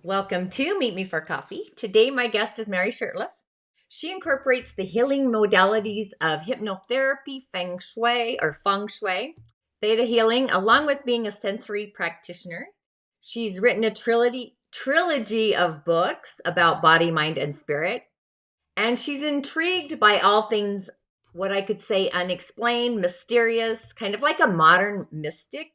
Welcome to Meet Me for Coffee. Today, my guest is Mary Shurtleff. She incorporates the healing modalities of hypnotherapy, feng shui, theta healing, along with being a sensory practitioner. She's written a trilogy of books about body, mind, and spirit. And she's intrigued by all things, what I could say, unexplained, mysterious, kind of like a modern mystic.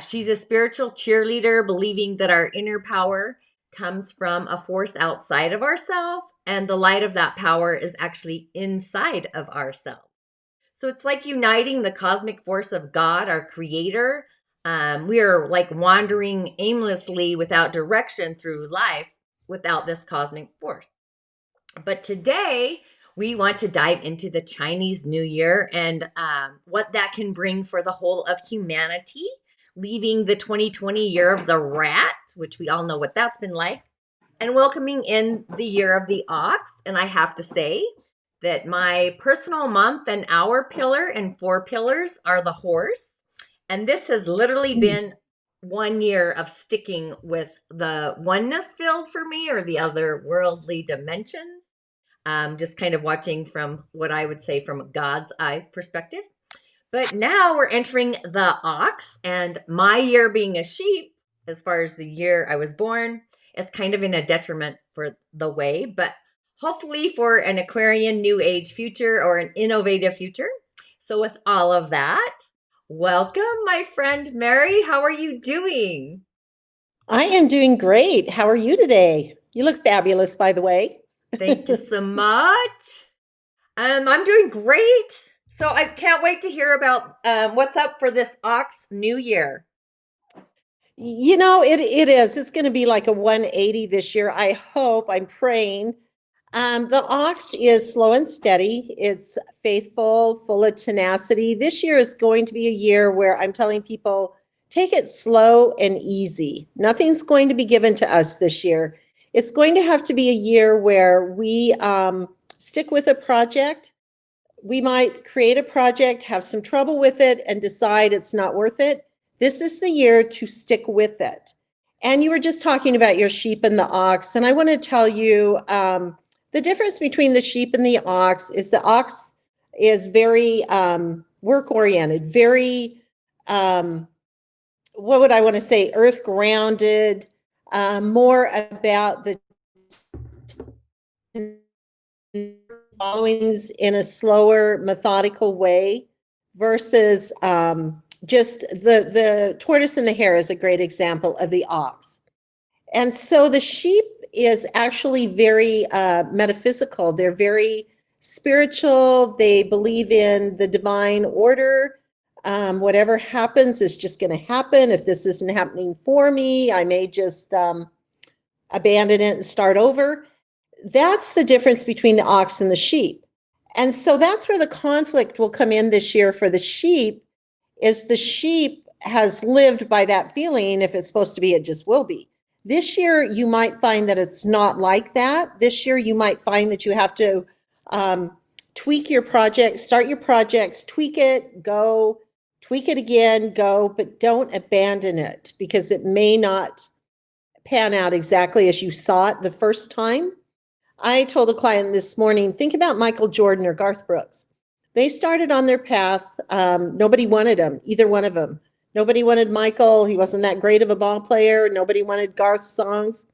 She's a spiritual cheerleader, believing that our inner power comes from a force outside of ourselves, and the light of that power is actually inside of ourselves. So it's like uniting the cosmic force of God, our creator. We are like wandering aimlessly without direction through life without this cosmic force. But today, we want to dive into the Chinese New Year and what that can bring for the whole of humanity, leaving the 2020 year of the rat, which we all know what that's been like, and welcoming in the year of the ox. And I have to say that my personal month and hour pillar and 4 pillars are the horse. And this has literally been 1 year of sticking with the oneness field for me, or the other worldly dimensions. Just kind of watching from what I would say from God's eyes perspective. But now we're entering the ox, and my year being a sheep, as far as the year I was born, is kind of in a detriment for the way, but hopefully for an Aquarian new age future or an innovative future. So, with all of that, welcome, my friend Mary. How are you doing? I am doing great. How are you today? You look fabulous, by the way. Thank you so much. I'm doing great. So I can't wait to hear about what's up for this Ox New Year. It is. It's going to be like a 180 this year. I hope, I'm praying. The ox is slow and steady. It's faithful, full of tenacity. This year is going to be a year where I'm telling people, take it slow and easy. Nothing's going to be given to us this year. It's going to have to be a year where we stick with a project. We might create a project, have some trouble with it, and decide it's not worth it. This is the year to stick with it. And you were just talking about your sheep and the ox, and I want to tell you the difference between the sheep and the ox is very work oriented, very what would I want to say, earth grounded, more about the followings in a slower, methodical way versus just the tortoise and the hare is a great example of the ox. And so the sheep is actually very metaphysical. They're very spiritual. They believe in the divine order. Whatever happens is just going to happen. If this isn't happening for me, I may just abandon it and start over. That's the difference between the ox and the sheep. And so that's where the conflict will come in this year for the sheep, is the sheep has lived by that feeling. If it's supposed to be, it just will be. This year, you might find that it's not like that. This year, you might find that you have to tweak your project, start your projects, tweak it, go, tweak it again, go, but don't abandon it because it may not pan out exactly as you saw it the first time. I told a client this morning, think about Michael Jordan or Garth Brooks. They started on their path. Nobody wanted them, either one of them. Nobody wanted Michael. He wasn't that great of a ball player. Nobody wanted Garth's songs.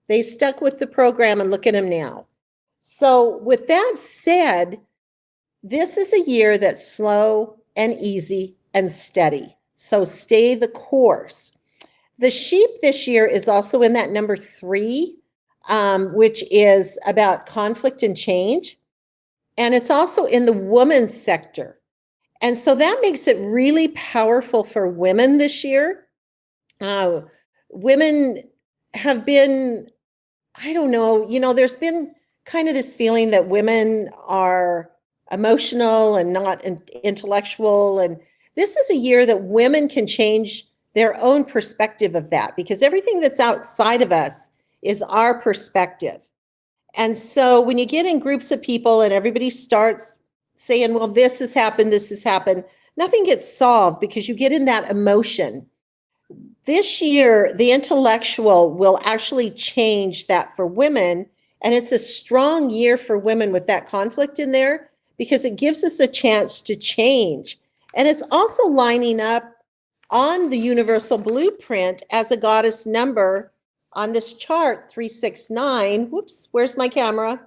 They stuck with the program, and look at him now. So with that said, this is a year that's slow and easy and steady. So stay the course. The sheep this year is also in that number 3, which is about conflict and change. And it's also in the woman's sector. And so that makes it really powerful for women this year. Women have been, I don't know, there's been kind of this feeling that women are emotional and not intellectual. And this is a year that women can change their own perspective of that, because everything that's outside of us is our perspective. And so when you get in groups of people and everybody starts saying, well, this has happened, nothing gets solved because you get in that emotion. This year, the intellectual will actually change that for women. And it's a strong year for women with that conflict in there because it gives us a chance to change. And it's also lining up on the universal blueprint as a goddess number on this chart 369. Whoops, where's my camera?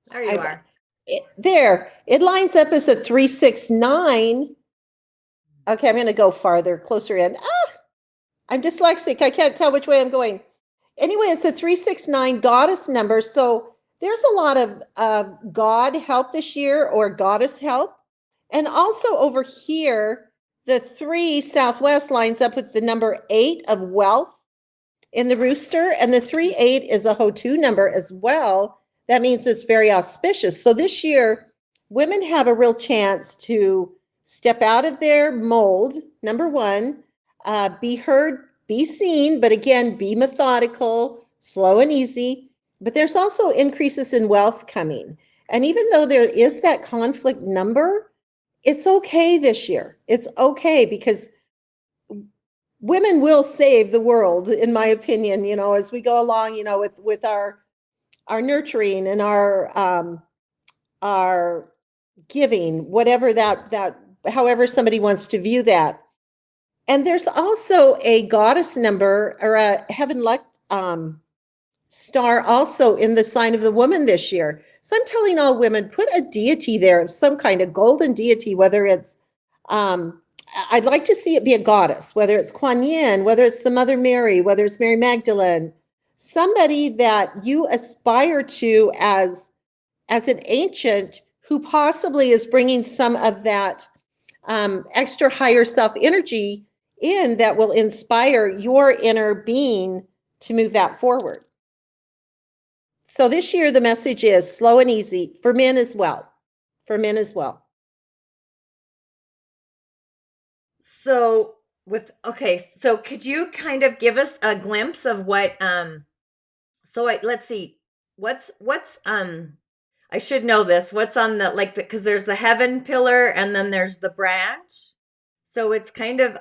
There you are. There, it lines up as a 369. Okay, I'm going to go farther, closer in. I'm dyslexic. I can't tell which way I'm going. Anyway, it's a 369 goddess number. So there's a lot of God help this year or goddess help. And also over here, the 3 Southwest lines up with the number 8 of wealth in the rooster. And the 3-8 is a Hotu number as well. That means it's very auspicious. So this year, women have a real chance to step out of their mold, number one, be heard, be seen, but again, be methodical, slow and easy. But there's also increases in wealth coming. And even though there is that conflict number, it's okay this year. It's okay because women will save the world, in my opinion, as we go along, with our nurturing and our giving, whatever that however somebody wants to view that. And there's also a goddess number or a heaven luck star also in the sign of the woman this year. So I'm telling all women, put a deity there of some kind, a golden deity, whether it's, I'd like to see it be a goddess, whether it's Kuan Yin, whether it's the Mother Mary, whether it's Mary Magdalene, somebody that you aspire to as an ancient who possibly is bringing some of that extra higher self energy in that will inspire your inner being to move that forward. So this year, the message is slow and easy for men as well. For men as well. So so could you kind of give us a glimpse of what let's see. What's I should know this. What's on the because there's the heaven pillar and then there's the branch. So it's kind of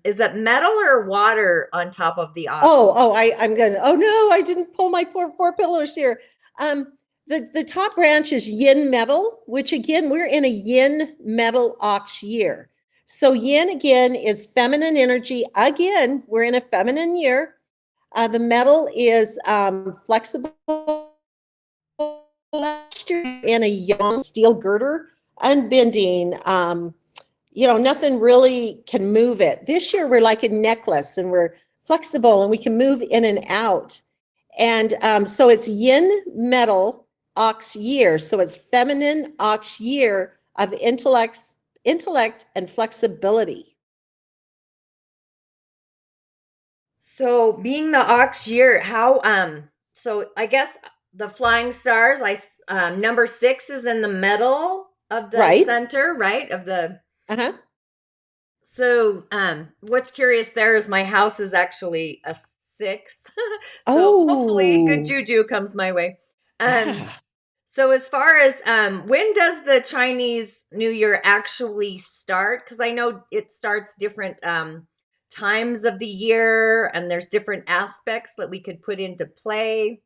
is it metal or water on top of the ox? I'm gonna. Oh no, I didn't pull my four pillars here. The top branch is yin metal, which again we're in a yin metal ox year. So yin again is feminine energy. Again, we're in a feminine year. The metal is flexible. In a yang steel girder, unbending. Nothing really can move it. This year we're like a necklace and we're flexible and we can move in and out. And so it's yin metal ox year. So it's feminine ox year of intellect and flexibility. So being the ox year, how so I guess the flying stars, number 6 is in the middle of the center, right? Of the So what's curious there is my house is actually a 6. So hopefully good juju comes my way. So as far as when does the Chinese New Year actually start? Because I know it starts different times of the year and there's different aspects that we could put into play.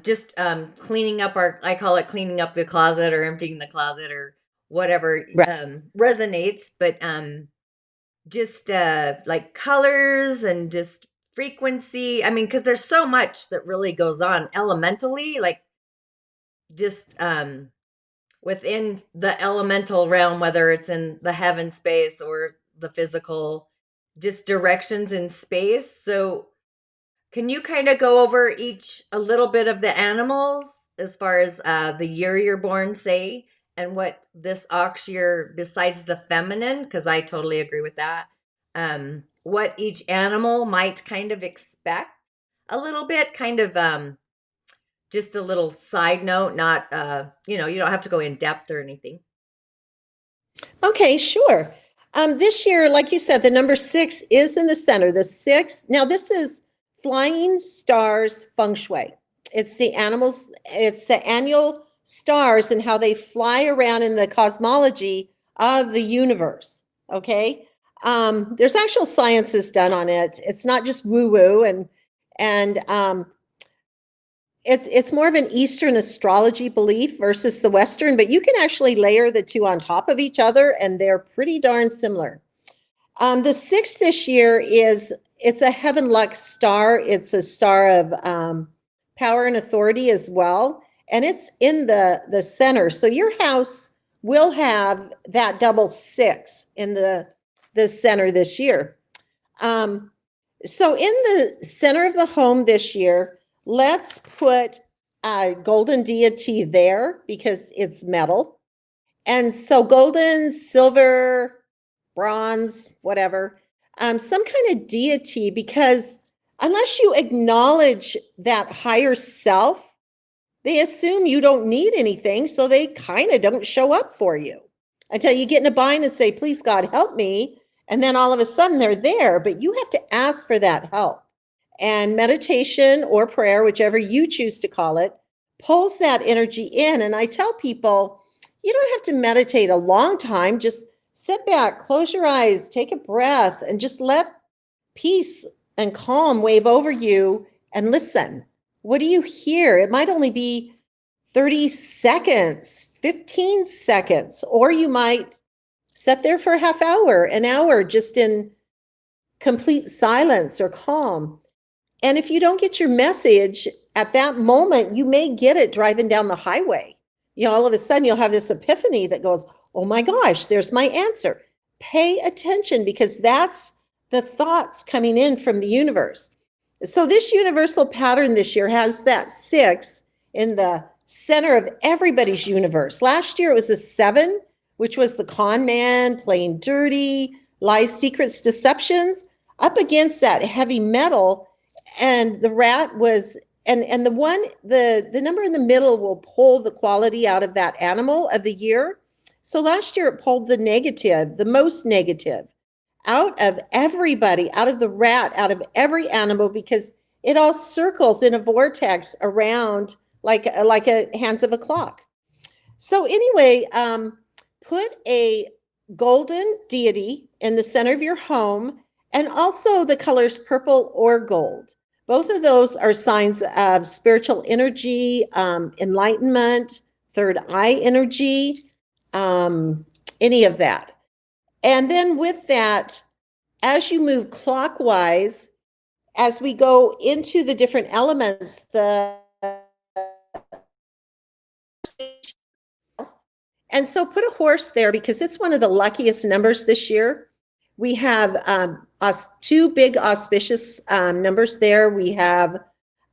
Just cleaning up I call it cleaning up the closet or emptying the closet or whatever resonates, but just like colors and just frequency. I mean, because there's so much that really goes on elementally, like just within the elemental realm, whether it's in the heaven space or the physical, just directions in space. So can you kind of go over a little bit of the animals as far as the year you're born, say, and what this ox year, besides the feminine, because I totally agree with that, what each animal might kind of expect a little bit, kind of just a little side note, not, you don't have to go in depth or anything. Okay, sure. This year, like you said, the number 6 is in the center. The 6, now this is Flying Stars Feng Shui. It's the annual stars and how they fly around in the cosmology of the universe. Okay. There's actual sciences done on it. It's not just woo-woo, and it's more of an Eastern astrology belief versus the Western, but you can actually layer the two on top of each other, and they're pretty darn similar. The sixth this year it's a heaven luck star. It's a star of power and authority as well, and it's in the center. So your house will have that double six in the center this year. So in the center of the home this year, let's put a golden deity there because it's metal. And so golden, silver, bronze, whatever, some kind of deity, because unless you acknowledge that higher self, they assume you don't need anything. So they kind of don't show up for you until you get in a bind and say, please, God, help me. And then all of a sudden they're there, but you have to ask for that help. And meditation or prayer, whichever you choose to call it, pulls that energy in. And I tell people, you don't have to meditate a long time. Just sit back, close your eyes, take a breath, and just let peace and calm wave over you and listen. What do you hear? It might only be 30 seconds, 15 seconds, or you might sit there for a half hour, an hour, just in complete silence or calm. And if you don't get your message at that moment, you may get it driving down the highway. All of a sudden you'll have this epiphany that goes, oh my gosh, there's my answer. Pay attention, because that's the thoughts coming in from the universe. So this universal pattern this year has that 6 in the center of everybody's universe. Last year it was a 7, which was the con man, playing dirty, lies, secrets, deceptions, up against that heavy metal. And the rat was, and the number in the middle will pull the quality out of that animal of the year. So last year it pulled the negative, the most negative, out of everybody, out of the rat, out of every animal, because it all circles in a vortex around like a hands of a clock. So anyway, put a golden deity in the center of your home, and also the colors purple or gold. Both of those are signs of spiritual energy, enlightenment, third eye energy, any of that. And then with that, as you move clockwise, as we go into the different elements, and so put a horse there because it's one of the luckiest numbers this year. We have 2 big auspicious numbers there. We have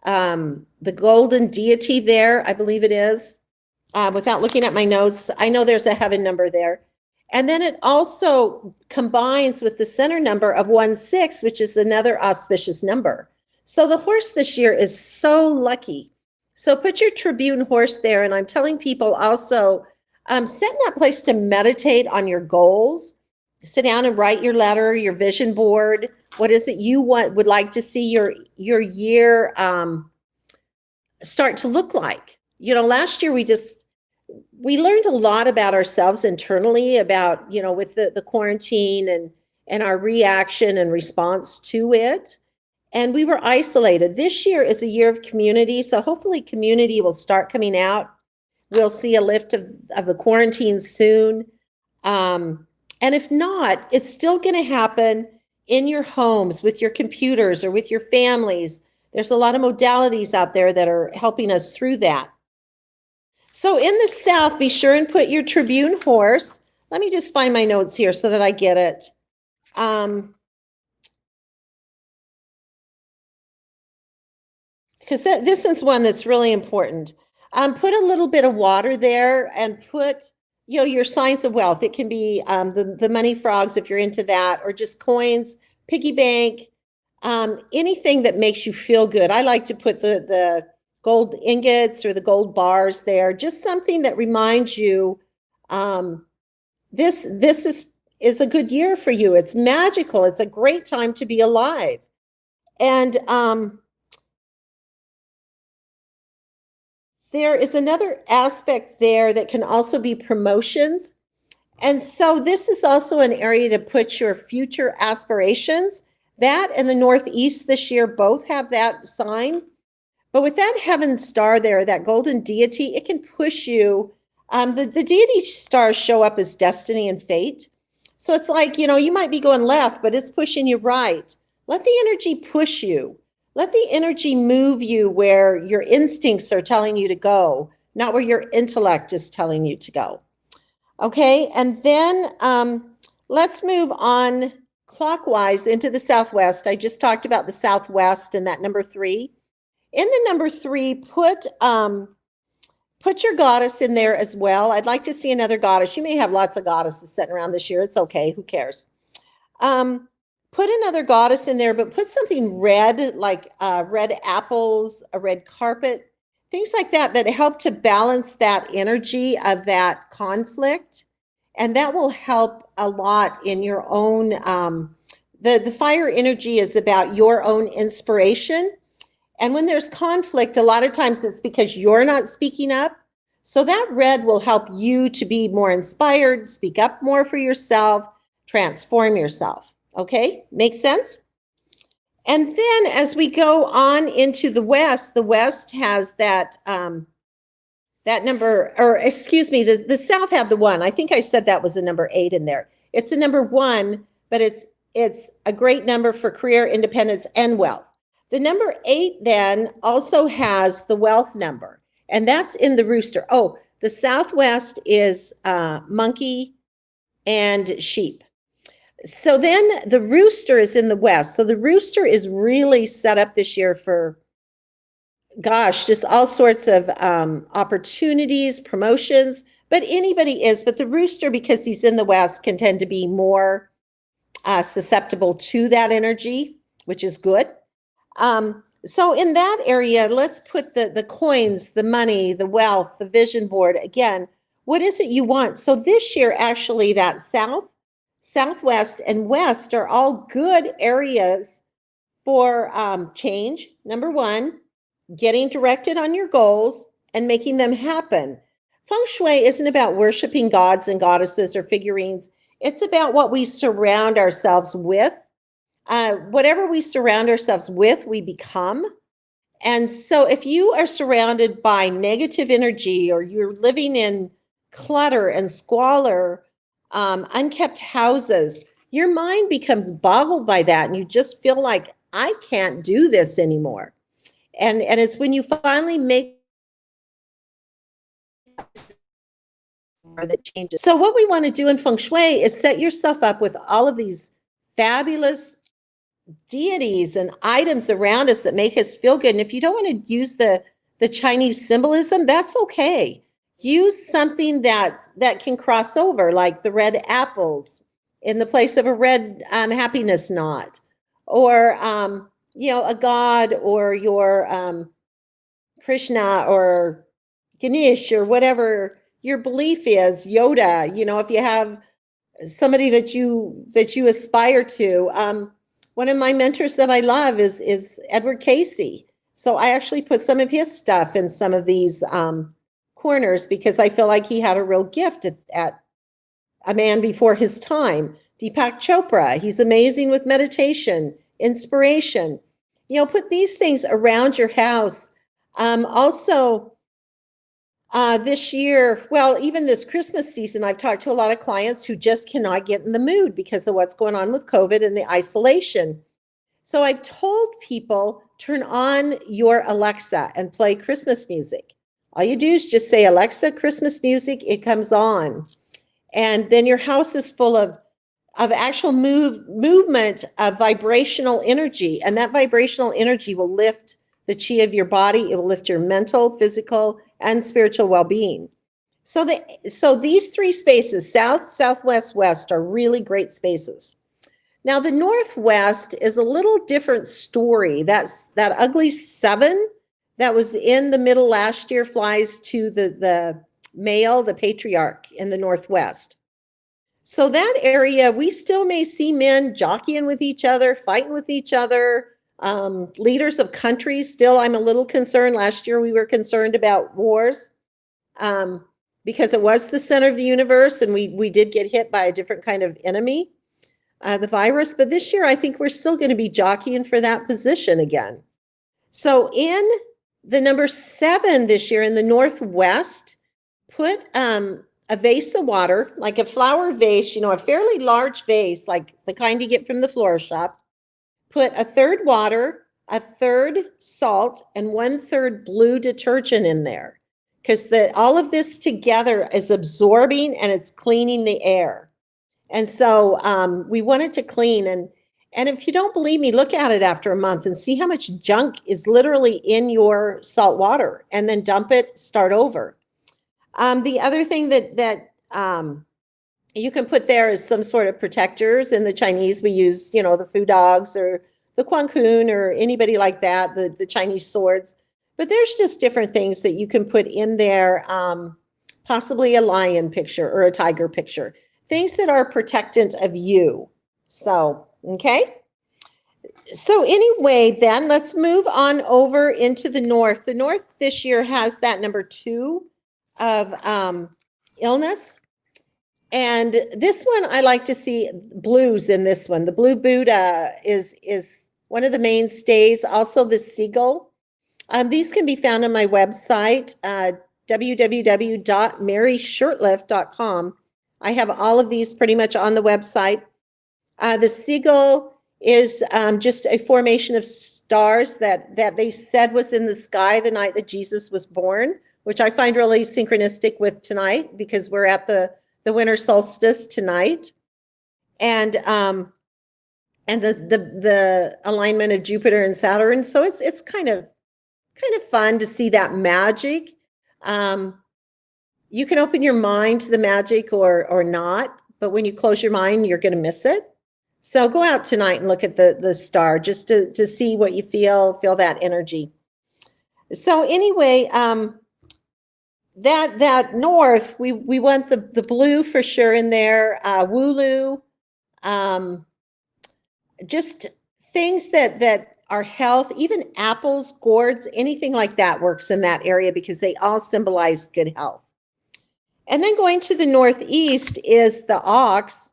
the golden deity there, I believe it is. Without looking at my notes, I know there's a heaven number there. And then it also combines with the center number of 16, which is another auspicious number. So the horse this year is so lucky. So put your Tribune horse there. And I'm telling people also, sit in that place to meditate on your goals. Sit down and write your letter, your vision board. What is it you would like to see your year start to look like? Last year we learned a lot about ourselves internally, about, with the quarantine and our reaction and response to it. And we were isolated. This year is a year of community. So hopefully community will start coming out. We'll see a lift of the quarantine soon. And if not, it's still going to happen in your homes, with your computers or with your families. There's a lot of modalities out there that are helping us through that. So in the south, be sure and put your Tribune horse. Let me just find my notes here so that I get it. Because this is one that's really important. Put a little bit of water there and put, your signs of wealth. It can be the money frogs if you're into that, or just coins, piggy bank, anything that makes you feel good. I like to put the gold ingots or the gold bars there, just something that reminds you this is a good year for you. It's magical. It's a great time to be alive. And there is another aspect there that can also be promotions. And so this is also an area to put your future aspirations. That and the Northeast this year both have that sign. But with that heaven star there, that golden deity, it can push you. The deity stars show up as destiny and fate. So it's like, you might be going left, but it's pushing you right. Let the energy push you. Let the energy move you where your instincts are telling you to go, not where your intellect is telling you to go. Okay, and then let's move on clockwise into the Southwest. I just talked about the Southwest and that number 3. In the number 3, put your goddess in there as well. I'd like to see another goddess. You may have lots of goddesses sitting around this year. It's okay. Who cares? Put another goddess in there, but put something red, like red apples, a red carpet, things like that, that help to balance that energy of that conflict. And that will help a lot in your own, the fire energy is about your own inspiration. And when there's conflict, a lot of times it's because you're not speaking up. So that red will help you to be more inspired, speak up more for yourself, transform yourself. Okay, makes sense? And then as we go on into the West has that that number, or excuse me, the South had the 1. I think I said that was a number 8 in there. It's a number 1, but it's a great number for career, independence, and wealth. The number 8 then also has the wealth number, and that's in the rooster. Oh, the Southwest is monkey and sheep. So then the rooster is in the West. So the rooster is really set up this year for, gosh, just all sorts of opportunities, promotions, but anybody is. But the rooster, because he's in the West, can tend to be more susceptible to that energy, which is good. So in that area, let's put the coins, the money, the wealth, the vision board. Again, what is it you want? So this year, actually, that Southwest, and West are all good areas for change. Number 1, getting directed on your goals and making them happen. Feng Shui isn't about worshiping gods and goddesses or figurines. It's about what we surround ourselves with. Whatever we surround ourselves with, we become. And so if you are surrounded by negative energy, or you're living in clutter and squalor, unkept houses, your mind becomes boggled by that, and you just feel like, I can't do this anymore. And it's when you finally make that changes. So what we want to do in Feng Shui is set yourself up with all of these fabulous deities and items around us that make us feel good. And if you don't want to use the Chinese symbolism, that's okay. Use something that can cross over, like the red apples in the place of a red happiness knot, or a god, or your Krishna or Ganesh, or whatever your belief is, Yoda. If you have somebody that you aspire to. One of my mentors that I love is Edward Casey. So I actually put some of his stuff in some of these corners, because I feel like he had a real gift at a man before his time. Deepak Chopra, he's amazing with meditation, inspiration. Put these things around your house. Also, this year, well, even this Christmas season, I've talked to a lot of clients who just cannot get in the mood because of what's going on with COVID and the isolation. So I've told people, turn on your Alexa and play Christmas music. All you do is just say, Alexa, Christmas music, it comes on. And then your house is full of actual movement of vibrational energy. And that vibrational energy will lift the chi of your body. It will lift your mental, physical, and spiritual well-being. So these 3 spaces, South, Southwest, West, are really great spaces. Now the Northwest is a little different story. That's that ugly 7 that was in the middle last year flies to the male, the patriarch in the Northwest. So that area, we still may see men jockeying with each other, fighting with each other. Leaders of countries, still, I'm a little concerned. Last year, we were concerned about wars. because it was the center of the universe, and we did get hit by a different kind of enemy, the virus. But this year, I think we're still going to be jockeying for that position again. So in the number 7 this year in the Northwest, put a vase of water, like a flower vase, a fairly large vase, like the kind you get from the florist shop. Put a third water, a third salt, and 1/3 blue detergent in there, because all of this together is absorbing and it's cleaning the air. And so we want it to clean. And if you don't believe me, look at it after a month and see how much junk is literally in your salt water, and then dump it, start over. The other thing that you can put there is some sort of protectors. In the Chinese, we use, the fu dogs or the Quan or anybody like that, the Chinese swords. But there's just different things that you can put in there, possibly a lion picture or a tiger picture, things that are protectant of you. So, okay. So anyway, then let's move on over into the North. The North this year has that number 2 of illness. And this one, I like to see blues in this one. The blue Buddha is one of the mainstays. Also the seagull. These can be found on my website, www.maryshurtleff.com. I have all of these pretty much on the website. The seagull is just a formation of stars that they said was in the sky the night that Jesus was born, which I find really synchronistic with tonight, because we're at the winter solstice tonight. And the alignment of Jupiter and Saturn. So it's kind of fun to see that magic. You can open your mind to the magic or not, but when you close your mind, you're going to miss it. So go out tonight and look at the star, just to see what you feel that energy. So anyway, that North, we want the blue for sure in there. Wooloo, just things that are health, even apples, gourds, anything like that works in that area, because they all symbolize good health. And then going to the Northeast is the ox.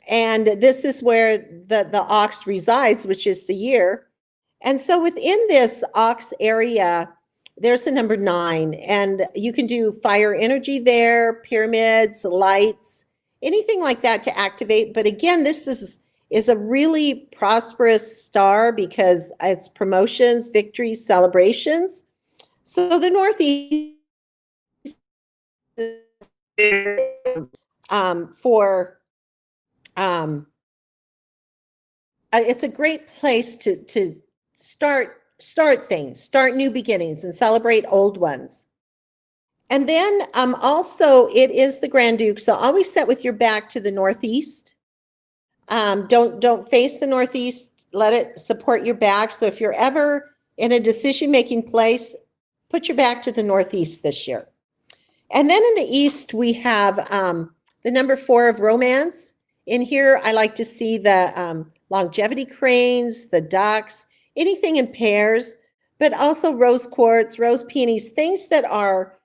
And this is where the ox resides, which is the year. And so within this ox area, there's the number 9. And you can do fire energy there, pyramids, lights, anything like that to activate. But again, this is a really prosperous star, because it's promotions, victories, celebrations. So the Northeast it's a great place to start things, start new beginnings, and celebrate old ones. And then also it is the Grand Duke, so always set with your back to the Northeast. Don't face the Northeast. Let it support your back. So if you're ever in a decision-making place, put your back to the Northeast this year. And then in the East, we have the number 4 of romance. In here, I like to see the longevity cranes, the ducks, anything in pairs, but also rose quartz, rose peonies, things that are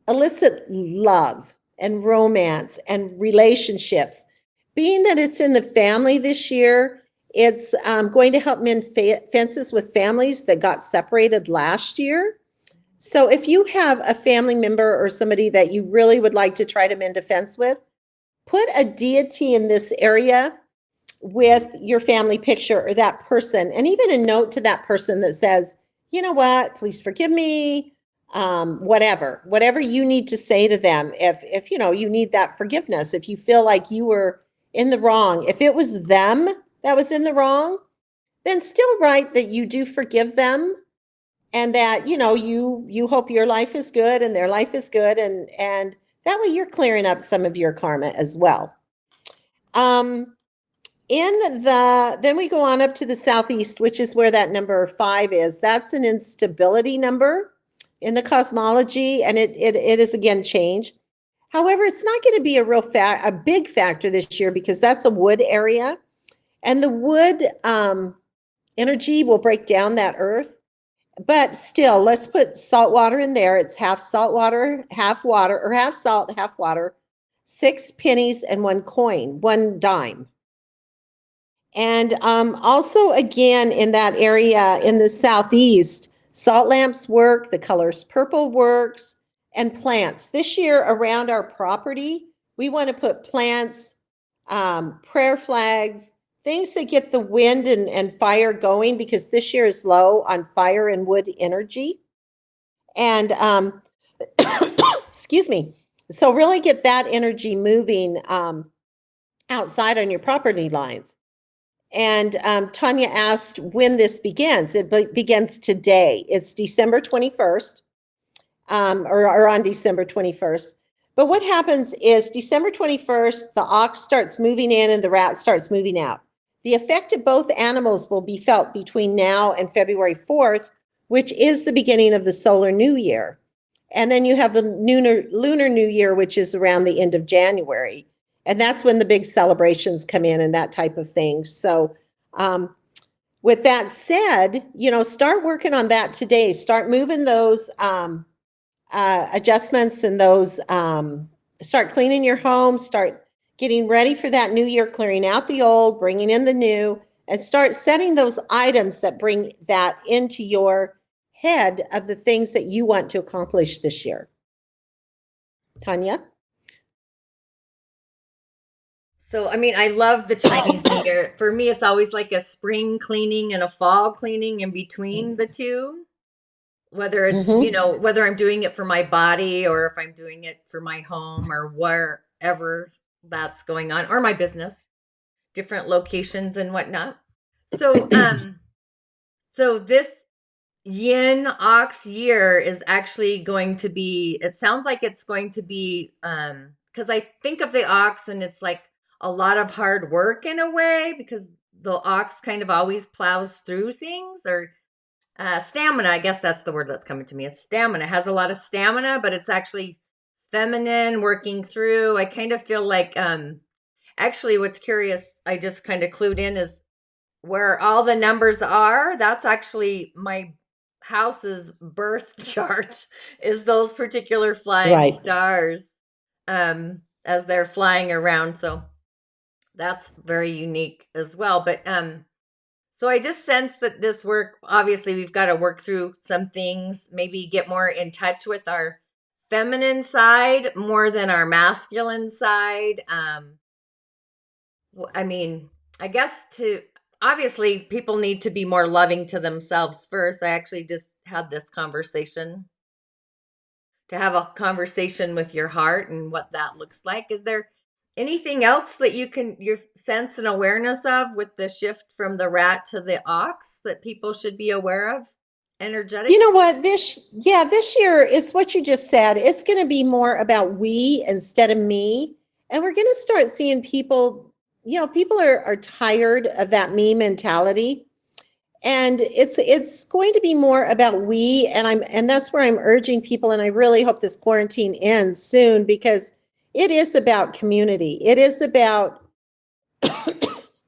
elicit love and romance and relationships. Being that it's in the family this year, it's going to help mend fences with families that got separated last year. So if you have a family member or somebody that you really would like to try to mend a fence with, put a deity in this area with your family picture or that person, and even a note to that person that says, you know what, please forgive me, whatever you need to say to them. If you need that forgiveness, if you feel like you were in the wrong, if it was them that was in the wrong, then still write that you do forgive them, and that you hope your life is good and their life is good, and that way you're clearing up some of your karma as well. Then we go on up to the Southeast, which is where that number 5 is. That's an instability number in the cosmology, and it is again change. However, it's not going to be a big factor this year, because that's a wood area, and the wood energy will break down that earth. But still, let's put salt water in there. It's half salt water, or half salt, half water, 6 pennies and 1 coin, 1 dime. And also, again, in that area in the southeast, salt lamps work, the colors purple works, and plants. This year around our property, we want to put plants, prayer flags, things that get the wind and fire going, because this year is low on fire and wood energy. And excuse me. So really get that energy moving outside on your property lines. And Tonya asked when this begins. It begins today. It's December 21st, or on December 21st. But what happens is December 21st, the ox starts moving in and the rat starts moving out. The effect of both animals will be felt between now and February 4th, which is the beginning of the solar new year. And then you have the lunar new year, which is around the end of January. And that's when the big celebrations come in and that type of thing. So with that said, start working on that today. Start moving those adjustments and those, start cleaning your home, start getting ready for that new year, clearing out the old, bringing in the new, and start setting those items that bring that into your head of the things that you want to accomplish this year. Tonya? So, I mean, I love the Chinese New Year. For me, it's always like a spring cleaning and a fall cleaning in between the two. Whether it's, Mm-hmm. whether I'm doing it for my body or if I'm doing it for my home or wherever that's going on, or my business, different locations and whatnot. So, so this yin ox year is actually going to be, it sounds like it's going to be, because I think of the ox and it's like a lot of hard work in a way, because the ox kind of always plows through things, or stamina, I guess that's the word that's coming to me, is stamina. It has a lot of stamina, but it's actually feminine, working through. I kind of feel like, actually, what's curious, I just kind of clued in, is where all the numbers are. That's actually my house's birth chart, is those particular flying Right. stars, as they're flying around. So that's very unique as well. But so I just sense that this work, obviously, we've got to work through some things, maybe get more in touch with our feminine side more than our masculine side. I mean, I guess obviously people need to be more loving to themselves first. I actually just had this conversation, to have a conversation with your heart and what that looks like. Is there anything else that your sense and awareness of with the shift from the rat to the ox that people should be aware of You know energetically? what? This year, it's what you just said. It's going to be more about we instead of me. And we're going to start seeing people, people are tired of that me mentality. And it's going to be more about we, and that's where I'm urging people, and I really hope this quarantine ends soon, because it is about community. It is about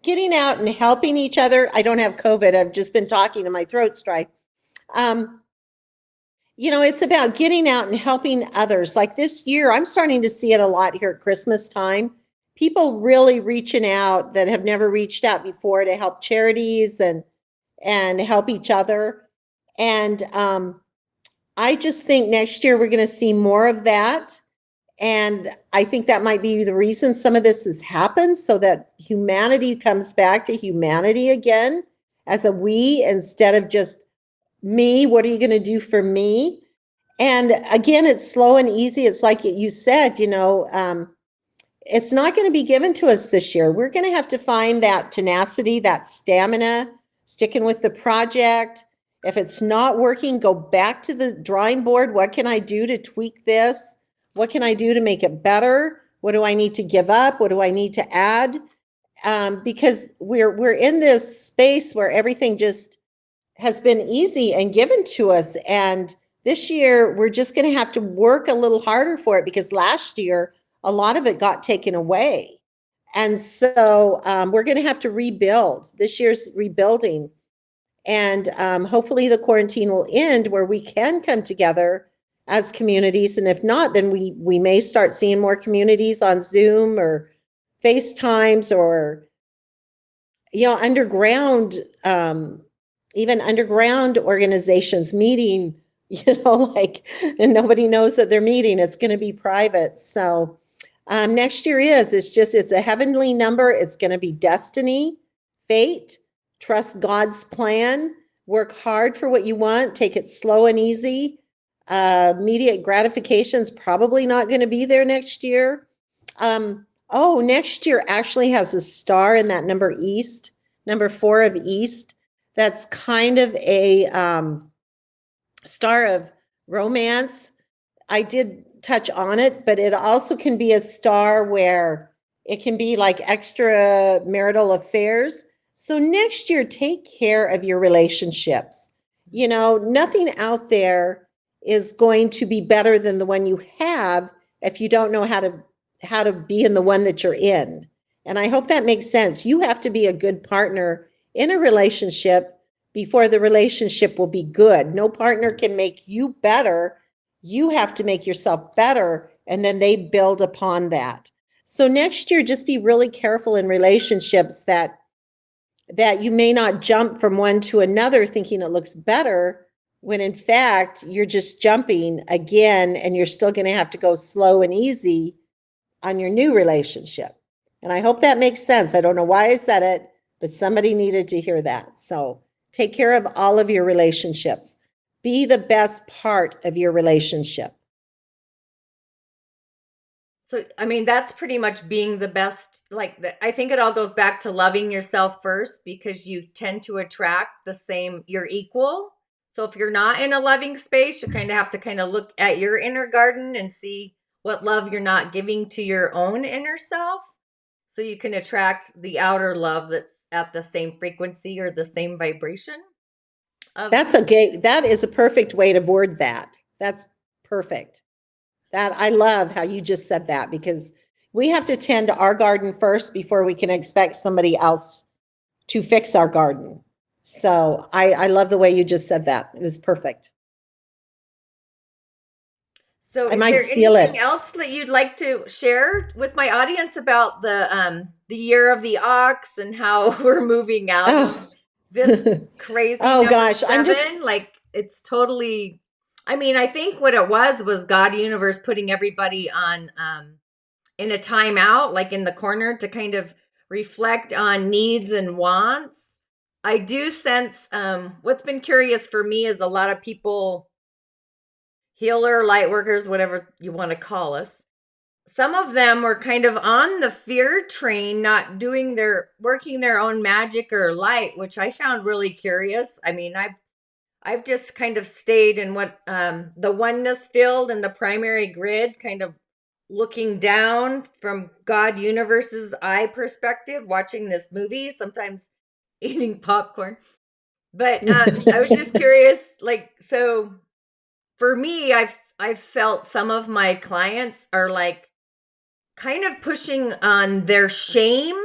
getting out and helping each other. I don't have COVID. I've just been talking and my throat's dry. Um, it's about getting out and helping others. Like this year, I'm starting to see it a lot here at Christmas time. People really reaching out that have never reached out before to help charities and help each other. And I just think next year we're going to see more of that. And I think that might be the reason some of this has happened, so that humanity comes back to humanity again as a we, instead of just me. What are you going to do for me? And again, it's slow and easy. It's like you said, it's not going to be given to us this year. We're going to have to find that tenacity, that stamina, sticking with the project. If it's not working, go back to the drawing board. What can I do to tweak this? What can I do to make it better? What do I need to give up? What do I need to add? Because we're in this space where everything just has been easy and given to us. And this year, we're just going to have to work a little harder for it, because last year, a lot of it got taken away. And so we're going to have to rebuild. This year's rebuilding. And hopefully the quarantine will end where we can come together as communities. And if not, then we may start seeing more communities on Zoom or FaceTimes or, underground, even underground organizations meeting, like, and nobody knows that they're meeting. It's going to be private. So next year it's a heavenly number. It's going to be destiny, fate, trust God's plan, work hard for what you want, take it slow and easy. Immediate gratification is probably not going to be there next year. Next year actually has a star in that number East, number 4 of East. That's kind of a star of romance. I did touch on it, but it also can be a star where it can be like extramarital affairs. So next year, take care of your relationships. Nothing out there is going to be better than the one you have if you don't know how to be in the one that you're in. And I hope that makes sense. You have to be a good partner in a relationship before the relationship will be good. No partner can make you better. You have to make yourself better, and then they build upon that. So next year, just be really careful in relationships that you may not jump from one to another thinking it looks better, when in fact you're just jumping again, and you're still going to have to go slow and easy on your new relationship. And I hope that makes sense. I don't know why I said it, but somebody needed to hear that. So take care of all of your relationships. Be the best part of your relationship. So, I mean, that's pretty much being the best. I think it all goes back to loving yourself first, because you tend to attract your equal. So if you're not in a loving space, you kind of have to kind of look at your inner garden and see what love you're not giving to your own inner self. So you can attract the outer love that's at the same frequency or the same vibration of. That is a perfect way to word that. That's perfect. I love how you just said that, because we have to tend to our garden first before we can expect somebody else to fix our garden. So I love the way you just said that. It was perfect. So I is might there steal it. anything else that you'd like to share with my audience about the year of the ox and how we're moving out of Oh, this crazy oh number gosh, I'm just, 7? Like, it's totally, I mean, I think what it was God universe putting everybody on in a timeout, like in the corner, to kind of reflect on needs and wants. I do sense what's been curious for me is a lot of people, healer, light workers, whatever you want to call us, some of them were kind of on the fear train, not working their own magic or light, which I found really curious. I mean, I've just kind of stayed in what the oneness field and the primary grid, kind of looking down from God universe's eye perspective, watching this movie, sometimes eating popcorn. But I was just curious, so for me, I've felt some of my clients are like kind of pushing on their shame,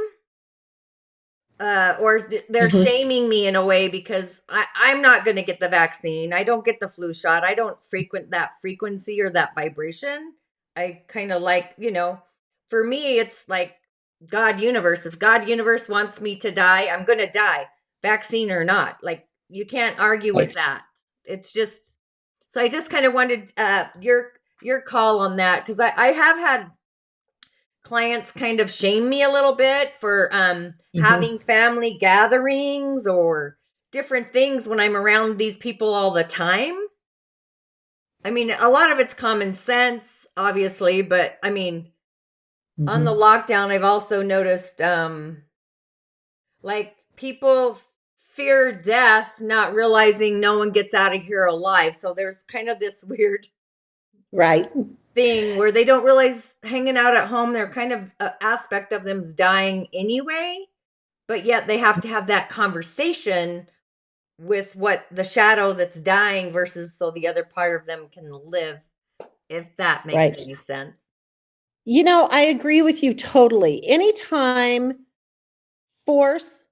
they're Mhm. shaming me in a way, because I'm not going to get the vaccine. I don't get the flu shot. I don't frequent that frequency or that vibration. I kind of for me, it's like God universe. If God universe wants me to die, I'm going to die, vaccine or not. Like, you can't argue with that. It's just, so I just kind of wanted your call on that, because I have had clients kind of shame me a little bit for Mhm. having family gatherings or different things when I'm around these people all the time. I mean, a lot of it's common sense, obviously, but I mean, on the Mhm. lockdown, I've also noticed like people fear death, not realizing no one gets out of here alive. So there's kind of this weird Right. thing where they don't realize hanging out at home, they're kind of aspect of them's dying anyway, but yet they have to have that conversation with what the shadow that's dying versus so the other part of them can live, if that makes Right. any sense. I agree with you totally. Anytime force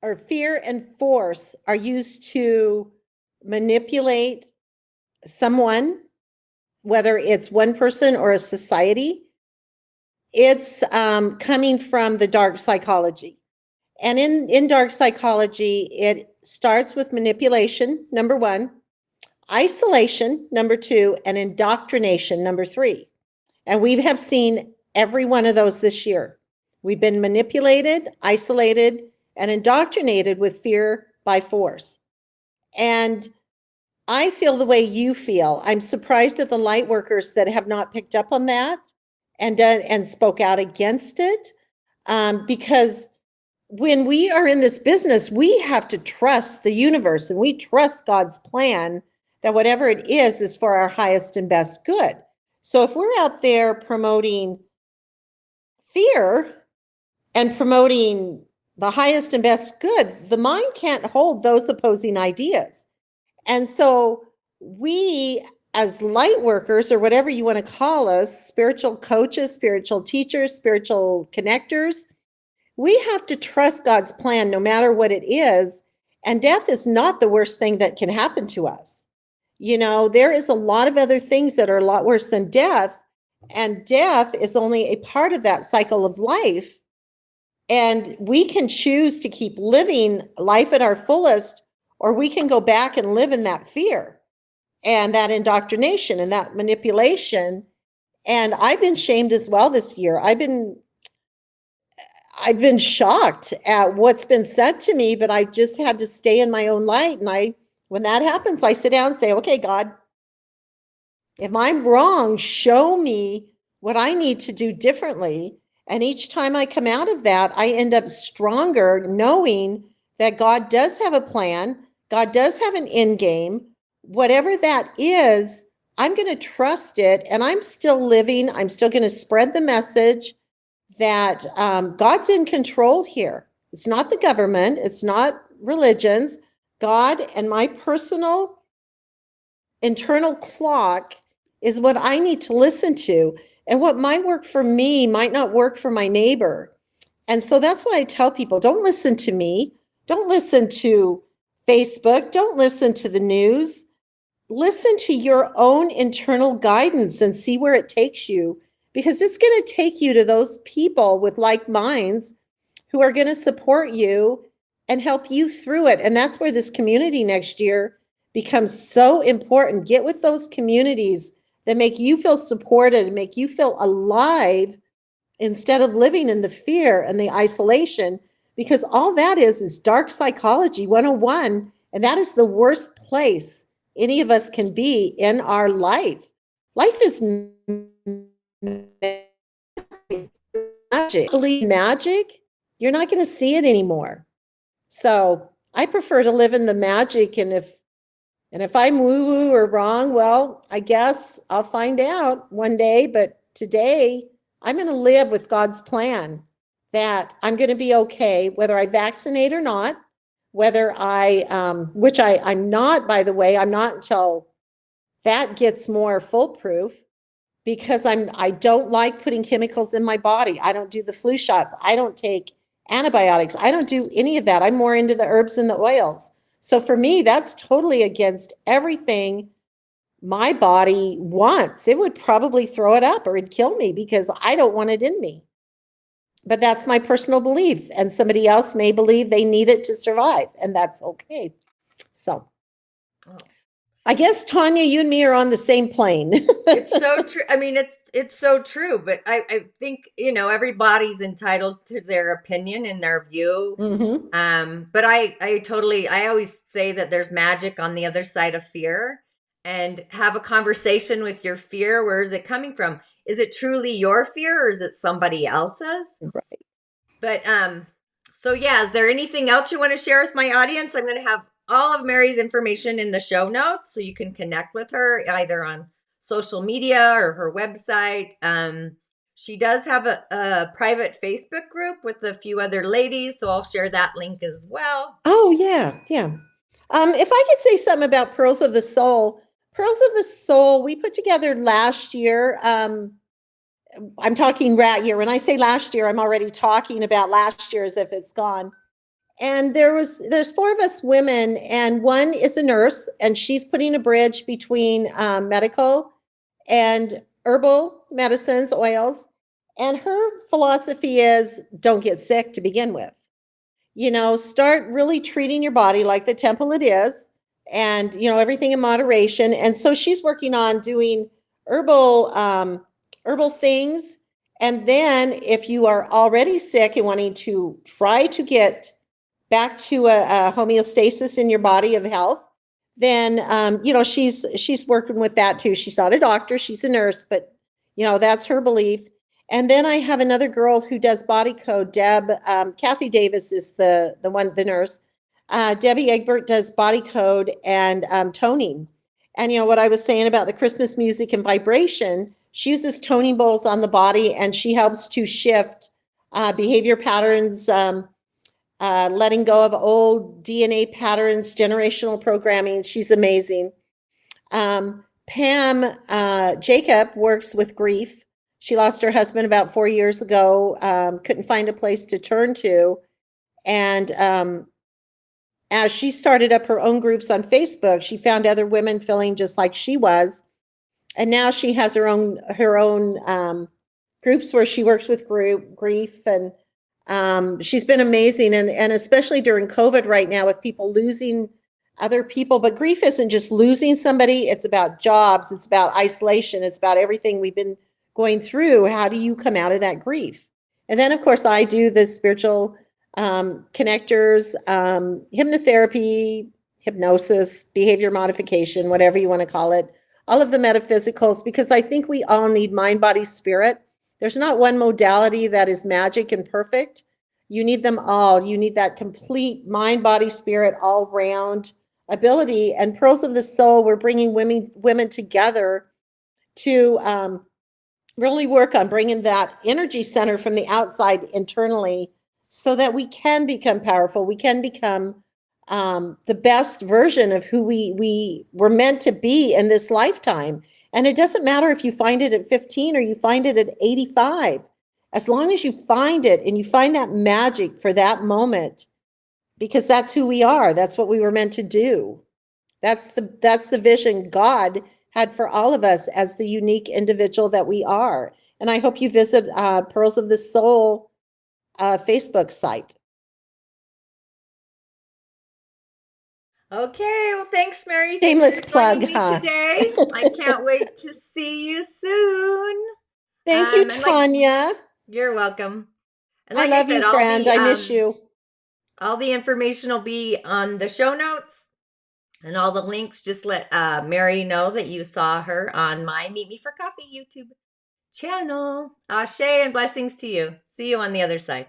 or fear and force are used to manipulate someone, whether it's one person or a society, it's coming from the dark psychology. And in dark psychology, it starts with manipulation, number one, isolation, number two, and indoctrination, number three. And we have seen every one of those this year. We've been manipulated, isolated, and indoctrinated with fear by force. And I feel the way you feel. I'm surprised at the light workers that have not picked up on that and spoke out against it. Because when we are in this business, we have to trust the universe and we trust God's plan that whatever it is for our highest and best good. So if we're out there promoting fear and promoting the highest and best good, the mind can't hold those opposing ideas. And so we, as light workers, or whatever you want to call us, spiritual coaches, spiritual teachers, spiritual connectors, we have to trust God's plan no matter what it is. And death is not the worst thing that can happen to us. You know, there is a lot of other things that are a lot worse than death. And death is only a part of that cycle of life. And we can choose to keep living life at our fullest, or we can go back and live in that fear and that indoctrination and that manipulation. And I've been shamed as well this year. I've been shocked at what's been said to me, but I just had to stay in my own light. And when that happens, I sit down and say, okay, God, if I'm wrong, show me what I need to do differently. And each time I come out of that, I end up stronger, knowing that God does have a plan. God does have an end game. Whatever that is, I'm going to trust it. And I'm still living. I'm still going to spread the message that God's in control here. It's not the government. It's not religions. God and my personal internal clock is what I need to listen to. And what might work for me might not work for my neighbor. And so that's why I tell people, don't listen to me. Don't listen to Facebook. Don't listen to the news. Listen to your own internal guidance and see where it takes you, because it's going to take you to those people with like minds who are going to support you and help you through it. And that's where this community next year becomes so important. Get with those communities that make you feel supported and make you feel alive instead of living in the fear and the isolation, because all that is dark psychology 101. And that is the worst place any of us can be in our life. Life is magic. Believe magic, you're not going to see it anymore. So I prefer to live in the magic. And if I'm woo-woo or wrong, well, I guess I'll find out one day. But today, I'm going to live with God's plan that I'm going to be okay, whether I vaccinate or not, whether which I'm not, by the way, I'm not until that gets more foolproof, because I don't like putting chemicals in my body. I don't do the flu shots. I don't take antibiotics. I don't do any of that. I'm more into the herbs and the oils. So for me, that's totally against everything my body wants. It would probably throw it up or it'd kill me because I don't want it in me. But that's my personal belief. And somebody else may believe they need it to survive, and that's okay. So I guess, Tonya, you and me are on the same plane. It's so true. I mean, it's so true. But I think, everybody's entitled to their opinion and their view. But I always say that there's magic on the other side of fear, and have a conversation with your fear. Where is it coming from? Is it truly your fear, or is it somebody else's? Right. But so yeah, is there anything else you want to share with my audience? I'm going to have all of Mary's information in the show notes, so you can connect with her either on social media or her website. She does have a private Facebook group with a few other ladies, so I'll share that link as well. Oh, yeah, yeah. If I could say something about Pearls of the Soul. Pearls of the Soul, we put together last year. I'm talking rat year. When I say last year, I'm already talking about last year as if it's gone. And there's four of us women, and one is a nurse, and she's putting a bridge between medical and herbal medicines, oils. And her philosophy is don't get sick to begin with. Start really treating your body like the temple it is, and everything in moderation. And so she's working on doing herbal things. And then if you are already sick and wanting to try to get back to a homeostasis in your body of health, then she's working with that too. She's not a doctor, she's a nurse, but that's her belief. And then I have another girl who does body code, Deb. Kathy Davis is the nurse. Debbie Egbert does body code and toning. And what I was saying about the Christmas music and vibration, she uses toning bowls on the body, and she helps to shift behavior patterns, letting go of old DNA patterns, generational programming. She's amazing. Pam Jacob works with grief. She lost her husband about 4 years ago, couldn't find a place to turn to. And as she started up her own groups on Facebook, she found other women feeling just like she was. And now she has her own groups where she works with grief. And she's been amazing. And especially during COVID right now with people losing other people. But grief isn't just losing somebody. It's about jobs. It's about isolation. It's about everything we've been going through. How do you come out of that grief? And then, of course, I do the spiritual connectors, hypnotherapy, hypnosis, behavior modification, whatever you want to call it, all of the metaphysicals, because I think we all need mind, body, spirit. There's not one modality that is magic and perfect. You need them all. You need that complete mind, body, spirit, all round ability. And Pearls of the Soul, we're bringing women together to really work on bringing that energy center from the outside internally, so that we can become powerful. We can become the best version of who we were meant to be in this lifetime. And it doesn't matter if you find it at 15 or you find it at 85. As long as you find it and you find that magic for that moment, because that's who we are. That's what we were meant to do. That's the vision God had for all of us as the unique individual that we are. And I hope you visit Pearls of the Soul Facebook site. Okay, well, thanks, Mary. Thanks Shameless for plug, joining me huh? today. I can't wait to see you soon. Thank you, And like, Tonya. you're welcome. And I like I love said, you, friend. I miss you. all the information will be on the show notes and all the links. Just let Mary know that you saw her on my Meet Me for Coffee YouTube channel. Ashe and blessings to you. See you on the other side.